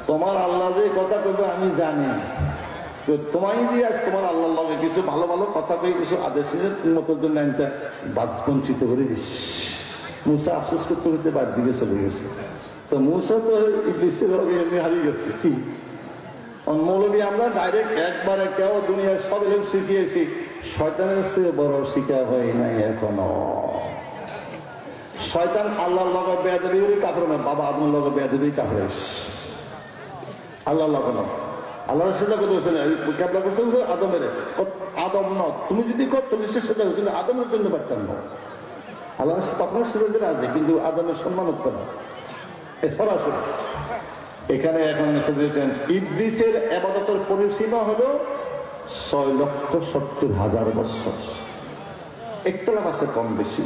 তোমার আল্লাহ যে কথা কইবে আমি জানি, তো তোমায় দিয়ে আজ তোমার আল্লাহর লগে কিছু ভালো ভালো কথা কই, কিছু আদেশের মতের জন্য আমি বাদ বঞ্চিত করে দিস। মুসা আফসোস করতে করতে বাদ দিকে চলে গেছে। তো মুসা তো ইবলিসের লগে এমনি হারিয়ে গেছে। কি মৌলবী আমরা ডাইরেক্ট একবারে কেউ দুনিয়ার সব এলেম শিখিয়েছি, শয়তানের চেয়ে বড় শিখা হয় নাই এখনো। শয়তান আল্লাহর লগে বেয়াদবি করে কাফের না, বাবা আদমের লগে বেয়াদবি কাফের। আল্লাহ লগে না, আল্লাহর সেটা করতে বলছেন ক্যাবলা করছেন আদমের, আদম ন তুমি যদি করছো নিশ্চয় সেটা, কিন্তু আদমের জন্য পারতাম না। আল্লাহ তখন সেটা দিন আছে, কিন্তু আদমের সম্মান হতো না। সরাসরি এখানে এখন দিয়েছেন ইবলিসের ইবাদতের পরিসীমা হলো 6,70,000 বছর। একতলা আছে কম বেশি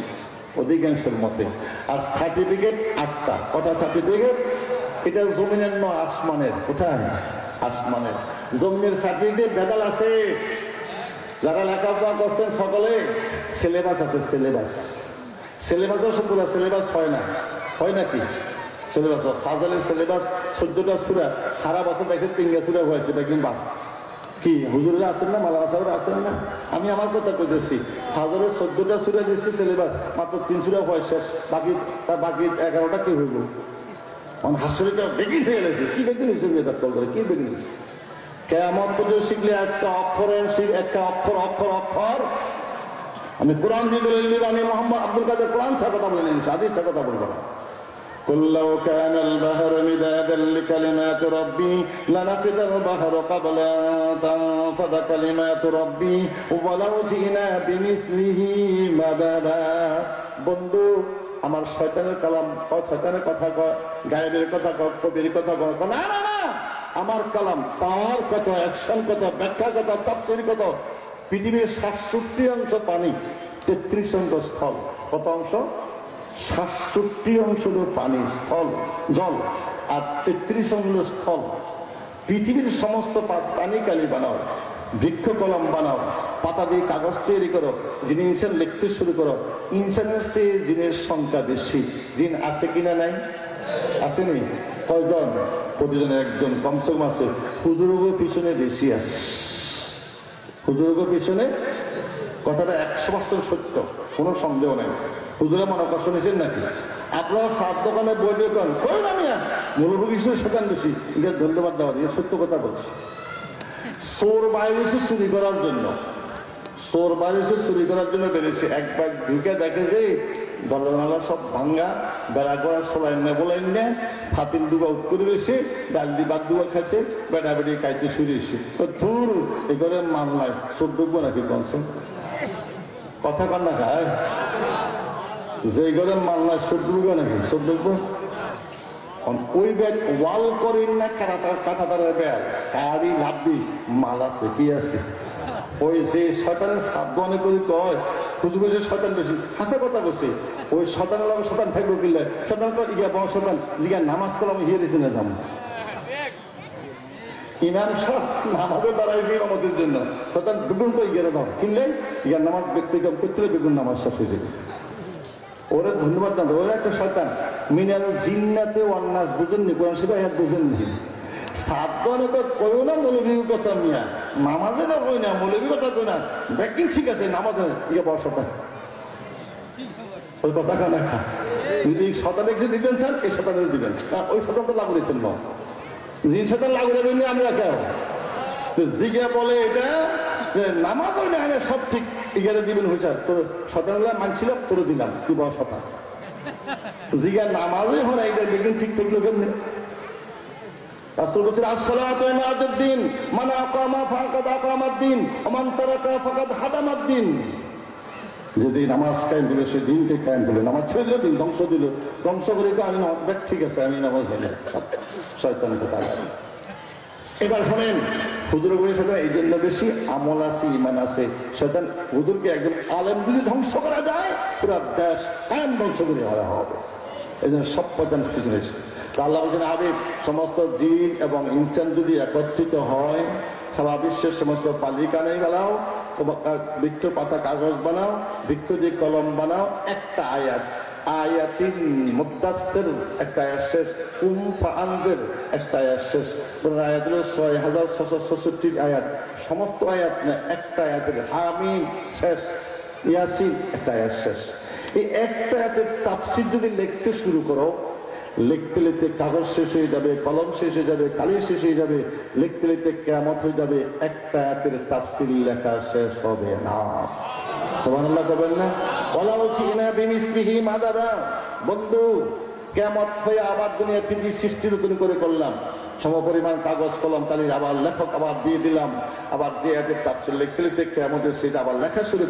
অধিকাংশের মতে। আর সার্টিফিকেট 8টা। কটা সার্টিফিকেট? এটা জমিনের নয়, আসমানের। কোথায়? আসমানের। জমিনের সার্টিফিকেট ভেদাল আছে। যারা লেখাপড়া করছেন সকলে সিলেবাস আছে, সিলেবাস। সিলেবাসও পুরো সিলেবাস হয় না, হয় নাকি? সিলেবাস ফাজালের সিলেবাস 14টা সূরা, সারা বছর দেখে 3টা সূরা হয়েছে। কিংবা কি হুজুরেরা আছেন না, মালামা সাহেবরা আছেন না? আমি আমার কথা কইতেছি, ফাজালের 14টা সূরা দিচ্ছে সিলেবাস, মাত্র 3 সূরা হয় শেষ। বাকি 11টা কি হইল? হাসরিটা বেগিন হয়ে গেছে। কি বেগিন হয়েছে? কি বেগিন হয়েছে? কিয়ামত পর্যন্ত শিখলে একটা অক্ষরের একটা অক্ষর অক্ষর অক্ষর। আমি কোরআন দিয়ে বলে নিব, আমি মোহাম্মদ আব্দুল কাদের কোরআন ছাড়া কথা বলে নিয়েছি, হাদিস ছাড়া কথা বলবো না। قل لو كان البحر مدادا لكلمات ربي لنفد البحر قبل أن تنفد كلمات ربي ولو جئنا بمثله مددا। বন্ধু, আমার শয়তানের কালাম, শয়তানের কথা কয়, গায়েবের কথা কয়, কবির কথা কয়, না না না, আমার কালাম পাওয়ার কত, অ্যাকশন কত, ব্যাখ্যা কত, তাফসীর কত। পৃথিবীর 67 অংশ পানি, 33 অংশ স্থল। কত অংশ? 67 অংশ হল পানি, স্থল, জল, আর 33 অংশ স্থল। পৃথিবীর সমস্ত পানি কালি বানাও, বৃক্ষ কলম বানাও, পাতা দিয়ে কাগজ তৈরি করো, যিনি ইনসান লিখতে শুরু করো। ইনসানের চেয়ে জিনের সংখ্যা বেশি। জিন আছে কিনা নাই? আসেনি? কয়জন? প্রতিজনের একজন কমসে কম আছে। হুজুরের পিছনে বেশি আছে, হুজুরের পিছনে। কথাটা 100% সত্য, কোনো সন্দেহ নেই। হুজুরে মনে কষ্ট নিয়েছেন নাকি? আপনারা সাত দোকানে বই বের করেন, আমি মূলভূ হিসেবে শয়তান বেশি, এটা ধন্যবাদ দেওয়া দিয়ে সত্য কথা বলছি। চোর বাইরে চুরি করার জন্য, চোর বাইরে চুরি করার জন্য বেরিয়েছে। একবার ঢুকে দেখে যে দরজানালা সব ভাঙ্গা, বেড়া করা সবাই না বলেন না, হাতির দুবা উঠ করে রয়েছে, ডাল দি বাদ দুবা খাইছে, বেড়া বেড়ি খাইতে শুরুছে। ধুর এ করে মামলায় চোর ঢুকবো নাকি? কনসম কথা কন না খায়, যে ঘরে মামলায় চোর ঢুকবো নাকি? চোর ঢুকবো ওই ব্যাগ ওয়াল করেন না, কাটাতারের ব্যাগ কারি লাভ দি মাল আছে, কি আছে? ওই যে শয়তানের সাবধানে করে কয় হুজুর শয়তান বেশি, হাসা কথা বলছে। ওই শয়তানের লগে শয়তান থাকবো কিনলে শয়তান ইয়া বড় শয়তান জিগা নামাজ করলাম হিয়ে দিয়েছে না যাম। ইমাম সাহেব নামাজে দাঁড়াইছে ইমামতের জন্য, শয়তান দুগুণ করে গেলে দাও কিনলে ইয়ার নামাজ ব্যক্তিগত করতে বেগুন নামাজ শেষ হয়ে যাবে। ওরা ধন্যবাদ না, ওরা একটা শয়তান। মিনাল জিন্নাতে ওয়ান্নাস বুঝেননি, কোরআন শরীফে আয়াত বুঝেননি। সাবধানে কইও না মৌলবীর কথা নিয়া, নামাজে না কই না, মৌলবীর কথা কই না, ব্যাকিং ঠিক আছে, নামাজে ইয়ে বড় শয়তান। ওই কথা কেন? যদি শতানে কিছু দিবেন স্যার, এই শতানের দিবেন, ওই শতানটা লাগু দিতেন না। যে শতান লাগু দেবেন না আমরা কেউ জিজ্ঞা বলে এটা নামাজ হয় না, সব ঠিক এগারে দিবেন হয়েছে। তোর শতানলা মানছিল তোর দিলাম, তুই বড় শতান। জিজ্ঞা নামাজে হয় না, এটা বেগিন ঠিক থাকলো কেমনি? রাসূল বলেছেন আসসালাতু ইমাদুদ্দিন, মান আকামা ফাকাদ আকামাদ্দিন ওয়া মান তারাকা ফাকাদ হাদামাদ্দিন। যদি নামাজ কায়েম হলো সে দিনকে কায়েম হলো, নামাজ ছেড়ে দিল দিন ধ্বংস দিল, ধ্বংস করে আমি নামাজ ঠিক আছে, আমি নামাজ হলে শয়তান কথা। এবার শোনেন, হুজুর বলে শয়তান এই জন্য বেশি আমল আছে, ইমান আছে। শয়তান হুজুরকে একজন আলেম যদি ধ্বংস করা যায়, পুরো দেশ কায়েম ধ্বংস করে হওয়া হবে। এই জন্য সব পয়তান পিছনে এসে আল্লাহ বলছেন হাবিব, সমস্ত জিন এবং ইনসান যদি একত্রিত হয়, সারা বিশ্বের সমস্ত পালি কানে গেলাও, বৃক্ষ পাতা কাগজ বানাও, বৃক্ষ দিয়ে কলম বানাও, একটা আয়াত আয়াতিন মুদ্দাসসির একটা আয়াত শেষ, কুম ফাআনজির একটা আয়াত শেষ। আয়াতগুলো 6666 আয়াত, সমস্ত আয়াত না, একটা আয়াতের হামিম শেষ, ইয়াসিন একটা আয়াত শেষ। এই একটা আয়াতের তাফসীর যদি লিখতে শুরু করো, লিখতে লিখতে কাগজ শেষ হয়ে যাবে, কলম শেষ হয়ে যাবে, কালি শেষ হয়ে যাবে, লিখতে লিখতে কিয়ামত হয়ে যাবে, একটা আয়াতের তাফসীর লেখা শেষ হবে না। সুবহানাল্লাহ করবেন না? ওয়ালাউ জিনা বিমিসলিহি মাদাদা। বন্ধু, কিয়ামত হয়ে আবার দুনিয়া পৃথিবী সৃষ্টি নতুন করে করলাম, সমপরিমাণ কাগজ কলম কালির আবার লেখক আবার দিয়ে দিলাম, আবার যে আয়াতের তাফসীর লিখতে লিখতে কিয়ামতের সেটা আবার লেখা শুরু